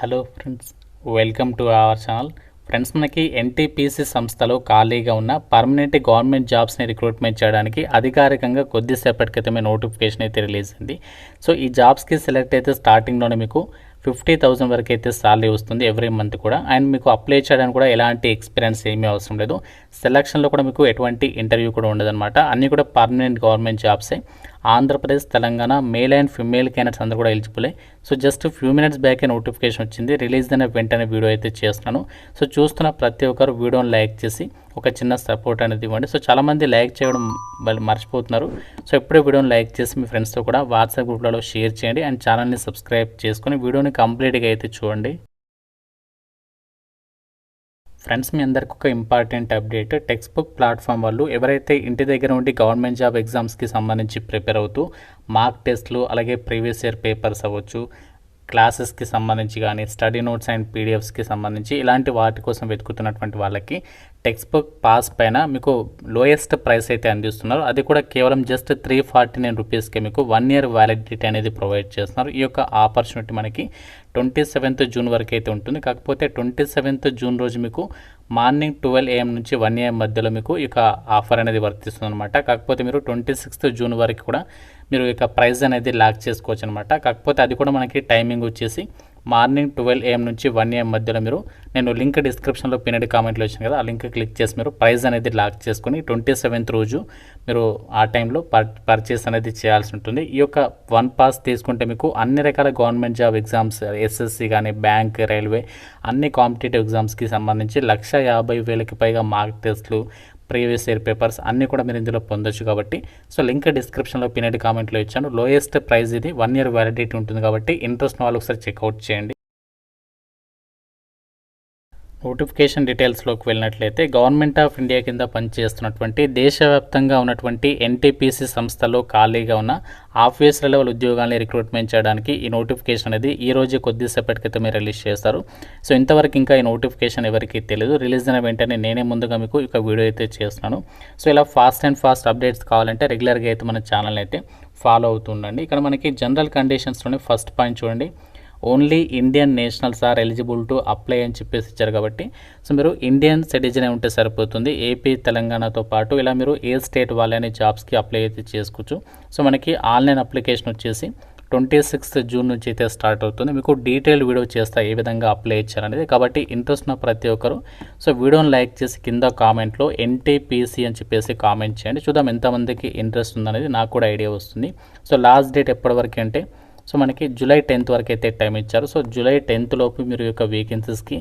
Hello friends, welcome to our channel. Friends, మనకి NTPC సంస్థలో ఖాళీగా ఉన్న పర్మనెంట్ గవర్నమెంట్ జాబ్స్ని రిక్రూట్మెంట్ చేయడానికి అధికారికంగా కొద్దిసేపటి క్రితమే నోటిఫికేషన్ అయితే రిలీజ్ అయింది. సో ఈ జాబ్స్కి సెలెక్ట్ అయితే స్టార్టింగ్లోనే మీకు 50,000 వరకు అయితే సాలరీ వస్తుంది ఎవ్రీ మంత్ కూడా. అండ్ మీకు అప్లై చేయడానికి కూడా ఎలాంటి ఎక్స్పీరియన్స్ ఏమీ అవసరం లేదు. సెలక్షన్లో కూడా మీకు ఎటువంటి ఇంటర్వ్యూ కూడా ఉండదన్నమాట. అన్నీ కూడా పర్మనెంట్ గవర్నమెంట్ జాబ్సే. Andhra Pradesh, Telangana male and female candidates అందరూ కూడా ఎలిజిబులే. సో జస్ట్ ఫ్యూ మినిట్స్ బ్యాకే నోటిఫికేషన్ వచ్చింది. రిలీజ్ అయిన వెంటనే వీడియో అయితే చేస్తున్నాను. సో చూస్తున్న ప్రతి ఒక్కరు వీడియోని లైక్ చేసి ఒక చిన్న సపోర్ట్ అనేది ఇవ్వండి. సో చాలామంది లైక్ చేయడం మర్చిపోతున్నారు. సో ఎప్పుడే వీడియోని లైక్ చేసి మీ ఫ్రెండ్స్తో కూడా వాట్సాప్ గ్రూప్లలో షేర్ చేయండి. అండ్ ఛానల్ని సబ్స్క్రైబ్ చేసుకొని వీడియోని కంప్లీట్గా అయితే చూడండి. ఫ్రెండ్స్, మీ అందరికి ఒక important update. Text book platform వాళ్ళు ఎవరైతే ఇంటి దగ్గర ఉండి గవర్నమెంట్ జాబ్ ఎగ్జామ్స్కి సంబంధించి ప్రిపేర్ అవుతూ మార్క్ టెస్ట్లు అలాగే ప్రీవియస్ ఇయర్ పేపర్స్ అవ్వచ్చు, క్లాసెస్కి సంబంధించి కానీ స్టడీ నోట్స్ అండ్ పీడిఎఫ్స్కి సంబంధించి ఇలాంటి వాటి కోసం వెతుకుతున్నటువంటి వాళ్ళకి టెక్స్ట్ బుక్ పాస్ పైన మీకు లోయెస్ట్ ప్రైస్ అయితే అందిస్తున్నారు. అది కూడా కేవలం జస్ట్ 349 రూపీస్కే మీకు 1 year వ్యాలిడిటీ అనేది ప్రొవైడ్ చేస్తున్నారు. ఈ యొక్క ఆపర్చునిటీ మనకి 27th June వరకు అయితే ఉంటుంది. కాకపోతే 27th June రోజు మీకు మార్నింగ్ 12 AM నుంచి 1 AM మధ్యలో మీకు ఇక ఆఫర్ అనేది వర్తిస్తుంది అనమాట. కాకపోతే మీరు 26th June వరకు కూడా మీరు ఇక ప్రైస్ అనేది లాక్ చేసుకోవచ్చు అనమాట. కాకపోతే అది కూడా మనకి టైమింగ్ వచ్చేసి మార్నింగ్ 12 AM నుంచి 1 AM మధ్యలో మీరు, నేను లింక్ డిస్క్రిప్షన్లో పిన్నెడ్ కామెంట్లో వచ్చాను కదా, ఆ లింక్ క్లిక్ చేసి మీరు ప్రైస్ అనేది లాక్ చేసుకొని 27th రోజు మీరు ఆ టైంలో పర్చేస్ అనేది చేయాల్సి ఉంటుంది. ఈ యొక్క 1 pass తీసుకుంటే మీకు అన్ని రకాల గవర్నమెంట్ జాబ్ ఎగ్జామ్స్, ఎస్ఎస్సి కానీ బ్యాంక్, రైల్వే అన్ని కాంపిటేటివ్ ఎగ్జామ్స్కి సంబంధించి 150,000కి పైగా మార్క్ టెస్ట్లు, ప్రీవియస్ ఇయర్ పేపర్స్ అన్నీ కూడా మీరు ఇందులో పొందొచ్చు. కాబట్టి సో లింక్ డిస్క్రిప్షన్లో పిన్నెడ్ కామెంట్లో ఇచ్చాను. లోయెస్ట్ ప్రైస్ ఇది, 1 year వ్యాలిడిటీ ఉంటుంది. కాబట్టి ఇంట్రెస్ట్ వాళ్ళు ఒకసారి చెక్అవుట్ చేయండి. నోటిఫికేషన్ డీటెయిల్స్లోకి వెళ్ళినట్లయితే గవర్నమెంట్ ఆఫ్ ఇండియా కింద పనిచేస్తున్నటువంటి దేశవ్యాప్తంగా ఉన్నటువంటి ఎన్టీపీసీ సంస్థలో ఖాళీగా ఉన్న ఆఫీసర్ లెవెల్ ఉద్యోగాల్ని రిక్రూట్మెంట్ చేయడానికి ఈ నోటిఫికేషన్ అనేది ఈ రోజు కొద్దిసేపటి క్రితమే రిలీజ్ చేస్తారు. సో ఇంతవరకు ఇంకా ఈ నోటిఫికేషన్ ఎవరికి తెలియదు. రిలీజ్ అయిన వెంటనే నేనే ముందుగా మీకు ఇక వీడియో అయితే చేస్తున్నాను. సో ఇలా ఫాస్ట్ అప్డేట్స్ కావాలంటే రెగ్యులర్గా అయితే మన ఛానల్ అయితే ఫాలో అవుతుండండి. ఇక్కడ మనకి జనరల్ కండిషన్స్లోనే ఫస్ట్ పాయింట్ చూడండి. Only Indian nationals are eligible to apply అని చెప్పేసి ఇచ్చారు. కాబట్టి సో మీరు ఇండియన్ సిటిజన్ ఉంటే సరిపోతుంది. ఏపీ, తెలంగాణతో పాటు ఇలా మీరు ఏ స్టేట్ వాళ్ళని జాబ్స్కి అప్లై అయితే చేసుకోవచ్చు. సో మనకి ఆన్లైన్ అప్లికేషన్ వచ్చేసి 26th June నుంచి అయితే స్టార్ట్ అవుతుంది. మీకు డీటెయిల్డ్ వీడియో చేస్తా ఏ విధంగా అప్లై ఇచ్చారనేది. కాబట్టి ఇంట్రెస్ట్ ఉన్న ప్రతి ఒక్కరు సో వీడియోని లైక్ చేసి కింద కామెంట్లో ఎన్టీపీసీ అని చెప్పేసి కామెంట్ చేయండి. చూద్దాం ఎంతమందికి ఇంట్రెస్ట్ ఉందనేది, నాకు కూడా ఐడియా వస్తుంది. సో లాస్ట్ డేట్ ఎప్పటి వరకు అంటే సో మనకి July 10th వరకు అయితే టైం ఇచ్చారు. సో July 10th లోపు మీరు యొక్క వేకెన్సీస్కి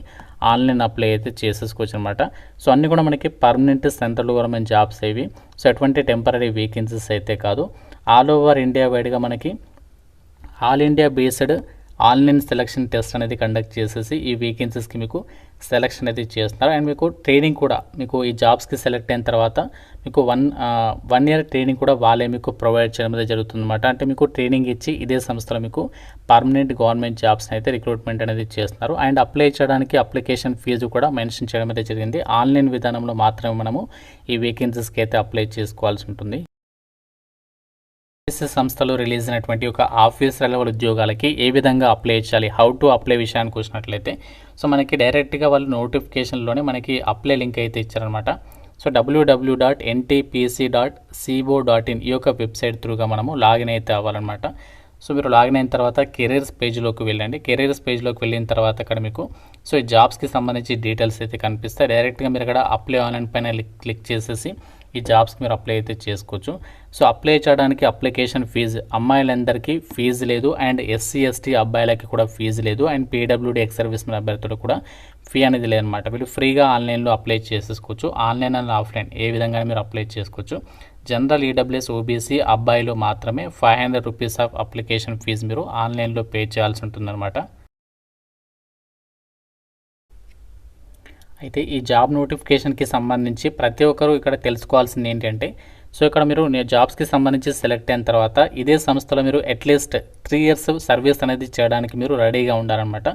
ఆన్లైన్ అప్లై అయితే చేసేసుకోవచ్చు అనమాట. సో అన్నీ కూడా మనకి పర్మనెంట్ సెంట్రల్ గవర్నమెంట్ జాబ్స్ ఇవి. సో ఎటువంటి టెంపరీ వేకెన్సీస్ అయితే కాదు. ఆల్ ఓవర్ ఇండియా వైడ్గా మనకి all India based online selection test అనేది కండక్ట్ చేసేసి ఈ వేకెన్సీస్కి మీకు సెలక్షన్ అయితే చేస్తున్నారు. అండ్ మీకు ట్రైనింగ్ కూడా, మీకు ఈ జాబ్స్కి సెలెక్ట్ అయిన తర్వాత మీకు వన్ ఇయర్ ట్రైనింగ్ కూడా వాళ్ళే మీకు ప్రొవైడ్ చేయడం అనేది జరుగుతుందన్నమాట. అంటే మీకు ట్రైనింగ్ ఇచ్చి ఇదే సంస్థలో మీకు పర్మనెంట్ గవర్నమెంట్ జాబ్స్ అయితే రిక్రూట్మెంట్ అనేది చేస్తున్నారు. అండ్ అప్లై చేయడానికి అప్లికేషన్ ఫీజు కూడా మెన్షన్ చేయడం అయితే జరిగింది. ఆన్లైన్ విధానంలో మాత్రమే మనము ఈ వేకెన్సీస్కి అయితే అప్లై చేసుకోవాల్సి ఉంటుంది. సంస్థలో రిలీజ్ అయినటువంటి ఒక ఆఫీసర్ లెవెల్ ఉద్యోగాలకి ఏ విధంగా అప్లై చేయాలి, హౌ టు అప్లై విషయానికి వచ్చినట్లయితే సో మనకి డైరెక్ట్గా వాళ్ళు నోటిఫికేషన్లోనే మనకి అప్లై లింక్ అయితే ఇచ్చారనమాట. సో www.ntpc.co.in ఈ యొక్క వెబ్సైట్ త్రూగా మనము లాగిన్ అయితే అవ్వాలన్నమాట. సో మీరు లాగిన్ అయిన తర్వాత కెరీర్స్ పేజ్లోకి వెళ్ళండి. కెరీర్స్ పేజ్లోకి వెళ్ళిన తర్వాత అక్కడ మీకు సో ఈ జాబ్స్కి సంబంధించి డీటెయిల్స్ అయితే కనిపిస్తాయి. డైరెక్ట్గా మీరు ఇక్కడ అప్లై ఆన్లైన్ పైన క్లిక్ చేసేసి ఈ జాబ్స్కి మీరు అప్లై అయితే చేసుకోవచ్చు. సో అప్లై చేయడానికి అప్లికేషన్ ఫీజు అమ్మాయిలందరికీ ఫీజు లేదు. అండ్ SC ST అబ్బాయిలకి కూడా ఫీజు లేదు. And PWD ex service men అభ్యర్థులకు కూడా ఫీ అనేది లేదనమాట. వీళ్ళు ఫ్రీగా ఆన్లైన్లో అప్లై చేసేసుకోవచ్చు. ఆన్లైన్ అండ్ ఆఫ్లైన్ ఏ విధంగా మీరు అప్లై చేసుకోవచ్చు. జనరల్, EWS, OBC అబ్బాయిలు మాత్రమే 500 రూపీస్ ఆఫ్ అప్లికేషన్ ఫీజు మీరు ఆన్లైన్లో పే చేయాల్సి ఉంటుందన్నమాట. అయితే ఈ జాబ్ నోటిఫికేషన్కి సంబంధించి ప్రతి ఒక్కరూ ఇక్కడ తెలుసుకోవాల్సింది ఏంటంటే సో ఇక్కడ మీరు జాబ్స్కి సంబంధించి సెలెక్ట్ అయిన తర్వాత ఇదే సంస్థలో మీరు అట్లీస్ట్ 3 years సర్వీస్ అనేది చేయడానికి మీరు రెడీగా ఉండాలన్నమాట.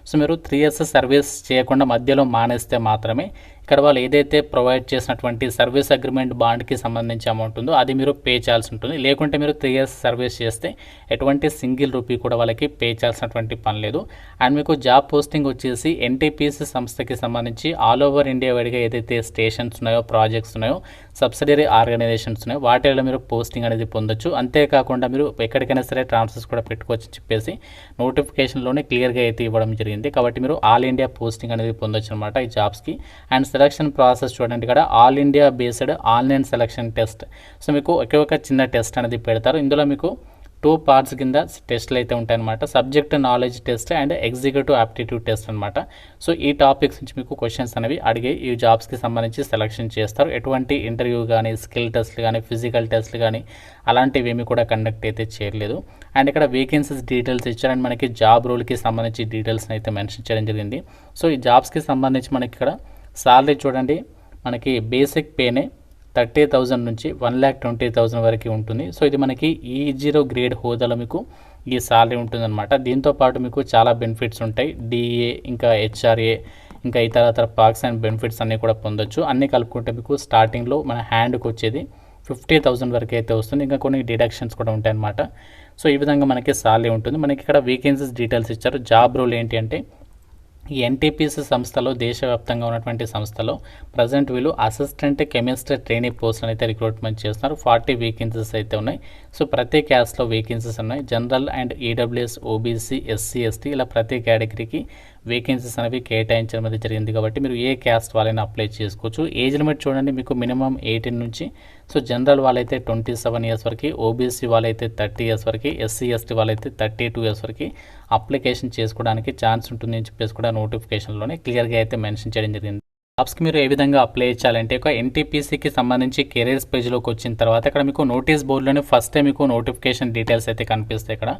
సో మీరు 3 years సర్వీస్ చేయకుండా మధ్యలో మానేస్తే మాత్రమే ఇక్కడ వాళ్ళు ఏదైతే ప్రొవైడ్ చేసినటువంటి సర్వీస్ అగ్రిమెంట్ బాండ్కి సంబంధించి అమౌంట్ ఉందో అది మీరు పే చేయాల్సి ఉంటుంది. లేకుంటే మీరు 3 years సర్వీస్ చేస్తే ఎటువంటి సింగిల్ రూపీ కూడా వాళ్ళకి పే చేయాల్సినటువంటి పని లేదు. అండ్ మీకు జాబ్ పోస్టింగ్ వచ్చేసి ఎన్టీపీసీ సంస్థకి సంబంధించి ఆల్ ఓవర్ ఇండియా వైడ్గా ఏదైతే స్టేషన్స్ ఉన్నాయో, ప్రాజెక్ట్స్ ఉన్నాయో, సబ్సిడరీ ఆర్గనైజేషన్స్ ఉన్నాయో వాటిలో మీరు పోస్టింగ్ అనేది పొందొచ్చు. అంతేకాకుండా మీరు ఎక్కడికైనా సరే ట్రాన్స్ఫర్స్ కూడా పెట్టుకోవచ్చు అని చెప్పేసి నోటిఫికేషన్లోనే క్లియర్గా అయితే ఇవ్వడం జరిగింది. కాబట్టి మీరు ఆల్ ఇండియా పోస్టింగ్ అనేది పొందొచ్చు అనమాట ఈ జాబ్స్కి. అండ్ సెలక్షన్ ప్రాసెస్ చూడండి, ఇక్కడ all India based online selection test. So మీకు ఒకే ఒక చిన్న టెస్ట్ అనేది పెడతారు. ఇందులో మీకు 2 parts కింద టెస్ట్లు అయితే ఉంటాయన్నమాట. Subject knowledge test and executive aptitude test అనమాట. సో ఈ టాపిక్స్ నుంచి మీకు క్వశ్చన్స్ అనేవి అడిగి ఈ జాబ్స్కి సంబంధించి సెలక్షన్ చేస్తారు. ఎటువంటి ఇంటర్వ్యూ కానీ, స్కిల్ టెస్ట్లు కానీ, ఫిజికల్ టెస్ట్లు కానీ అలాంటివి ఏమి కూడా కండక్ట్ అయితే చేయలేదు. అండ్ ఇక్కడ వేకెన్సీస్ డీటెయిల్స్ ఇచ్చారు. అండ్ మనకి జాబ్ రోల్కి సంబంధించి డీటెయిల్స్ని అయితే మెన్షన్ చేయడం జరిగింది. సో ఈ జాబ్స్కి సంబంధించి మనకి ఇక్కడ సాలరీ చూడండి, మనకి బేసిక్ పేనే 30,000 నుంచి 1,20,000 వరకు ఉంటుంది. సో ఇది మనకి E0 గ్రేడ్ హోదాలో మీకు ఈ సాలరీ ఉంటుందన్నమాట. దీంతోపాటు మీకు చాలా బెనిఫిట్స్ ఉంటాయి. డిఏ, ఇంకా HRA, ఇంకా ఇతర పార్క్స్ అండ్ బెనిఫిట్స్ అన్నీ కూడా పొందొచ్చు. అన్నీ కలుపుకుంటే మీకు స్టార్టింగ్లో మన హ్యాండ్కి వచ్చేది 50,000 వరకు అయితే వస్తుంది. ఇంకా కొన్ని డిడక్షన్స్ కూడా ఉంటాయన్నమాట. సో ఈ విధంగా మనకి సాలరీ ఉంటుంది. మనకి ఇక్కడ వేకెన్సీస్ డీటెయిల్స్ ఇచ్చారు. జాబ్ రోల్ ఏంటి అంటే ఈ ఎన్టీపీసీ సంస్థలో, దేశవ్యాప్తంగా ఉన్నటువంటి సంస్థలో ప్రజెంట్ వీళ్ళు అసిస్టెంట్ కెమిస్ట్ ట్రైనీ పోస్టులను అయితే రిక్రూట్మెంట్ చేస్తున్నారు. 40 వేకెన్సీస్ అయితే ఉన్నాయి. సో ప్రతి క్యాస్ట్లో వేకెన్సీస్ ఉన్నాయి. General and EWS, OBC, SC, ST ఇలా ప్రతి కేటగిరీకి వేకెన్సీస్ అనేవి కేటాయించడం అనేది జరిగింది. కాబట్టి మీరు ఏ క్యాస్ట్ వాళ్ళైనా అప్లై చేసుకోవచ్చు. ఏజ్ లిమిట్ చూడండి, మీకు మినిమం 18 నుంచి, సో జనరల్ వాళ్ళైతే 27 years వరకు, ఓబీసీ వాళ్ళైతే 30 years వరకు, ఎస్సీ, ఎస్టీ వాళ్ళైతే 32 years వరకు అప్లికేషన్ చేసుకోవడానికి ఛాన్స్ ఉంటుంది అని చెప్పేసి కూడా నోటిఫికేషన్లోనే క్లియర్గా అయితే మెన్షన్ చేయడం జరిగింది. జాబ్స్కి మీరు ఏ విధంగా అప్లై చేయాలంటే ఒక ఎన్టీపీసీకి సంబంధించి కెరీర్స్ పేజ్లోకి వచ్చిన తర్వాత ఇక్కడ మీకు నోటీస్ బోర్డులోనే ఫస్ట్ టైం మీకు నోటిఫికేషన్ డీటెయిల్స్ అయితే కనిపిస్తాయి ఇక్కడ.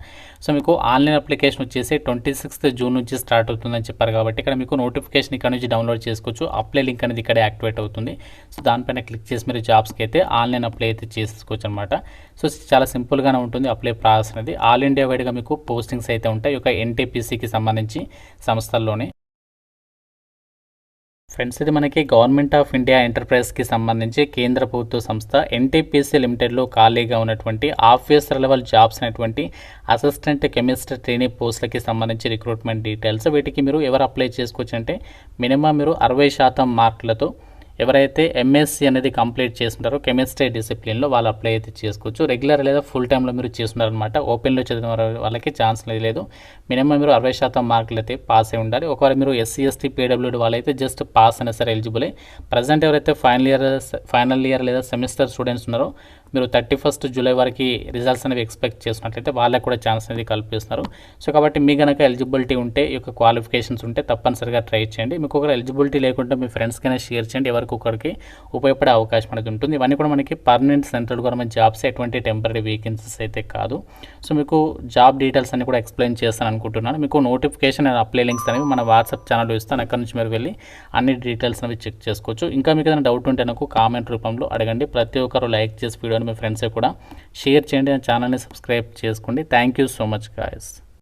సో మీకు ఆన్లైన్ అప్లికేషన్ వచ్చేసి 26th June నుంచి స్టార్ట్ అవుతుందని చెప్పారు. కాబట్టి ఇక్కడ మీకు నోటిఫికేషన్ ఇక్కడ నుంచి డౌన్లోడ్ చేసుకోవచ్చు. అప్లై లింక్ అనేది ఇక్కడ యాక్టివేట్ అవుతుంది. సో దానిపైన క్లిక్ చేసి మీరు జాబ్స్కి అయితే ఆన్లైన్ అప్లై అయితే చేసుకోవచ్చు అనమాట. సో చాలా సింపుల్గానే ఉంటుంది అప్లై ప్రాసెస్ అనేది. ఆల్ ఇండియా వైడ్గా మీకు పోస్టింగ్స్ అయితే ఉంటాయి ఒక ఎన్టీపీసీకి సంబంధించి సంస్థల్లోనే. ఫ్రెండ్స్, ఇది మనకి గవర్నమెంట్ ఆఫ్ ఇండియా ఎంటర్ప్రైజ్కి సంబంధించి కేంద్ర ప్రభుత్వ సంస్థ ఎన్టీపీసీ లిమిటెడ్లో ఖాళీగా ఉన్నటువంటి ఆఫీసర్ లెవెల్ జాబ్స్ అనేటువంటి అసిస్టెంట్ కెమిస్ట్ ట్రైనీ పోస్టులకి సంబంధించి రిక్రూట్మెంట్ డీటెయిల్స్. వీటికి మీరు ఎవరు అప్లై చేసుకోవచ్చు అంటే మినిమం మీరు 60% మార్కులతో ఎవరైతే ఎంఎస్సీ అనేది కంప్లీట్ చేస్తుంటారో కెమిస్ట్రీ డిసిప్లిన్లో వాళ్ళు అప్లై అయితే చేసుకోవచ్చు. రెగ్యులర్ లేదా ఫుల్ టైంలో మీరు చేస్తున్నారనమాట. ఓపెన్లో చదివిన వాళ్ళకి ఛాన్స్ లేదు. మినిమం మీరు 60% మార్కులు అయితే పాస్ అయి ఉండాలి. ఒకవేళ మీరు ఎస్సీ, ఎస్టీ, పీడబ్ల్యూడీ వాళ్ళైతే జస్ట్ పాస్ అయినా సరే ఎలిజిబులే. ప్రజెంట్ ఎవరైతే ఫైనల్ ఇయర్ లేదా సెమిస్టర్ స్టూడెంట్స్ ఉన్నారో మీరు 31st July వరకు రిజల్ట్స్ అనేవి ఎక్స్పెక్ట్ చేసినట్లయితే వాళ్ళకి కూడా ఛాన్స్ అనేది కల్పిస్తున్నారు. సో కాబట్టి మీ కనుక ఎలిజిబిలిటీ ఉంటే, ఈ యొక్క క్వాలిఫికేషన్స్ ఉంటే తప్పనిసరిగా ట్రై చేయండి. మీకు ఒక ఎలిజిబిలిటీ లేకుంటే మీ ఫ్రెండ్స్కైనా షేర్ చేయండి. ఎవరికొకరికి ఉపయోగపడే అవకాశం అనేది ఉంటుంది. ఇవన్నీ కూడా మనకి పర్మనెంట్ సెంట్రల్ గవర్నమెంట్ జాబ్స్, ఎటువంటి టెంపరీ వేకెన్సీస్ అయితే కాదు. సో మీకు జాబ్ డీటెయిల్స్ అన్ని కూడా ఎక్స్ప్లెయిన్ చేస్తాను అనుకుంటున్నాను. మీకు నోటిఫికేషన్ అండ్ అప్లై లింక్స్ అనేవి మన వాట్సాప్ ఛానల్లో ఇస్తాను. అక్కడ నుంచి మీరు వెళ్ళి అన్ని డీటెయిల్స్ అనేవి చెక్ చేసుకోవచ్చు. ఇంకా మీకు ఏదైనా డౌట్ ఉంటే నాకు కామెంట్ రూపంలో అడగండి. ప్రతి ఒక్కరు లైక్ చేసి వీడియోని మీ ఫ్రెండ్స్ కూడా షేర్ చేయండి. ఛానల్ని సబ్స్క్రైబ్ చేసుకోండి. Thank you so much guys.